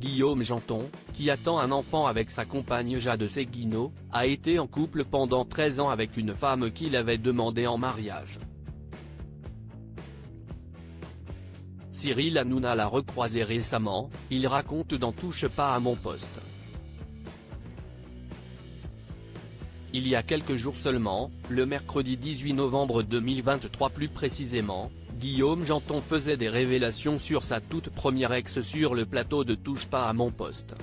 Guillaume Janton, qui attend un enfant avec sa compagne Jade Seguino, a été en couple pendant 13 ans avec une femme qu'il avait demandé en mariage. Cyril Hanouna l'a recroisé récemment, il raconte dans Touche pas à mon poste. Il y a quelques jours seulement, le mercredi 18 novembre 2023 plus précisément, Guillaume Janton faisait des révélations sur sa toute première ex sur le plateau de Touche pas à mon poste.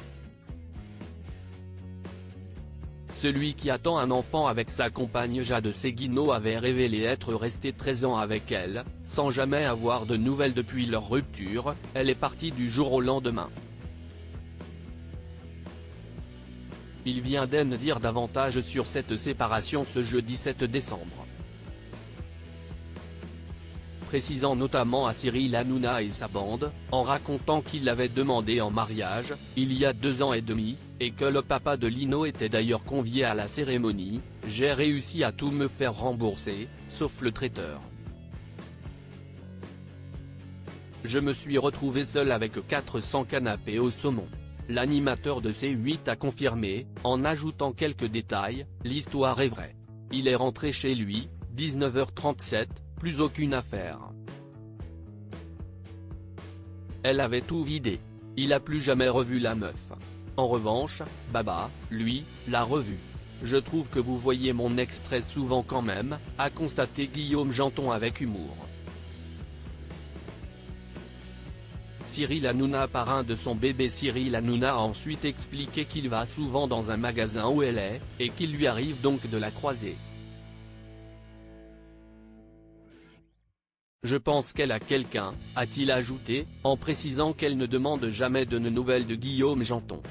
Celui qui attend un enfant avec sa compagne Jade Seguino avait révélé être resté 13 ans avec elle, sans jamais avoir de nouvelles depuis leur rupture. Elle est partie du jour au lendemain. Il vient d'en dire davantage sur cette séparation ce jeudi 7 décembre. Précisant notamment à Cyril Hanouna et sa bande, en racontant qu'il l'avait demandé en mariage, il y a 2 ans et demi, et que le papa de Lino était d'ailleurs convié à la cérémonie. J'ai réussi à tout me faire rembourser, sauf le traiteur. Je me suis retrouvé seul avec 400 canapés au saumon. L'animateur de C8 a confirmé, en ajoutant quelques détails, l'histoire est vraie. Il est rentré chez lui, 19h37, plus aucune affaire. Elle avait tout vidé. Il a plus jamais revu la meuf. En revanche, Baba, lui, l'a revue. Je trouve que vous voyez mon ex très souvent quand même, a constaté Guillaume Janton avec humour. Cyril Hanouna, parrain de son bébé. Cyril Hanouna a ensuite expliqué qu'il va souvent dans un magasin où elle est, et qu'il lui arrive donc de la croiser. Je pense qu'elle a quelqu'un, a-t-il ajouté, en précisant qu'elle ne demande jamais de nouvelles de Guillaume Janton.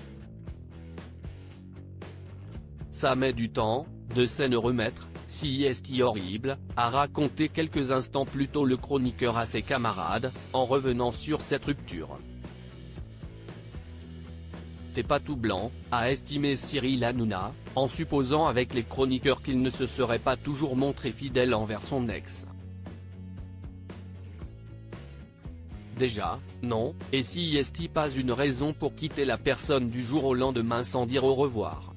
Ça met du temps, de s'en remettre, si est horrible, a raconté quelques instants plus tôt le chroniqueur à ses camarades, en revenant sur cette rupture. T'es pas tout blanc, a estimé Cyril Hanouna, en supposant avec les chroniqueurs qu'il ne se serait pas toujours montré fidèle envers son ex. Déjà, non, et si est pas une raison pour quitter la personne du jour au lendemain sans dire au revoir.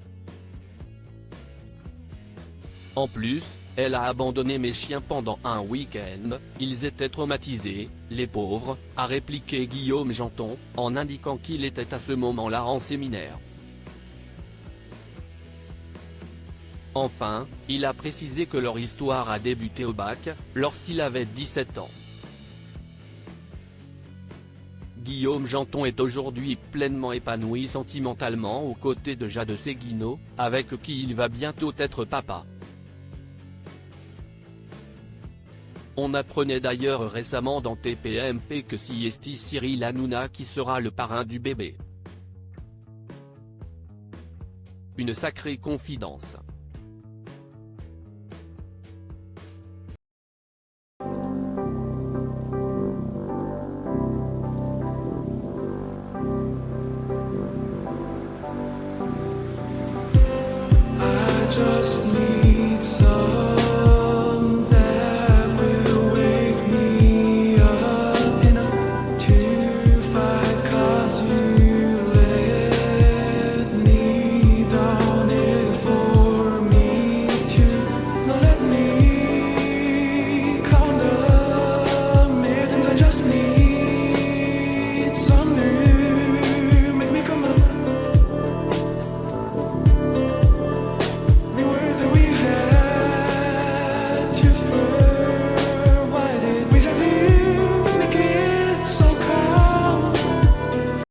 En plus, elle a abandonné mes chiens pendant un week-end, ils étaient traumatisés, les pauvres, a répliqué Guillaume Janton, en indiquant qu'il était à ce moment-là en séminaire. Enfin, il a précisé que leur histoire a débuté au bac, lorsqu'il avait 17 ans. Guillaume Janton est aujourd'hui pleinement épanoui sentimentalement aux côtés de Jade Seguino, avec qui il va bientôt être papa. On apprenait d'ailleurs récemment dans TPMP que c'est Cyril Hanouna qui sera le parrain du bébé. Une sacrée confidence. Just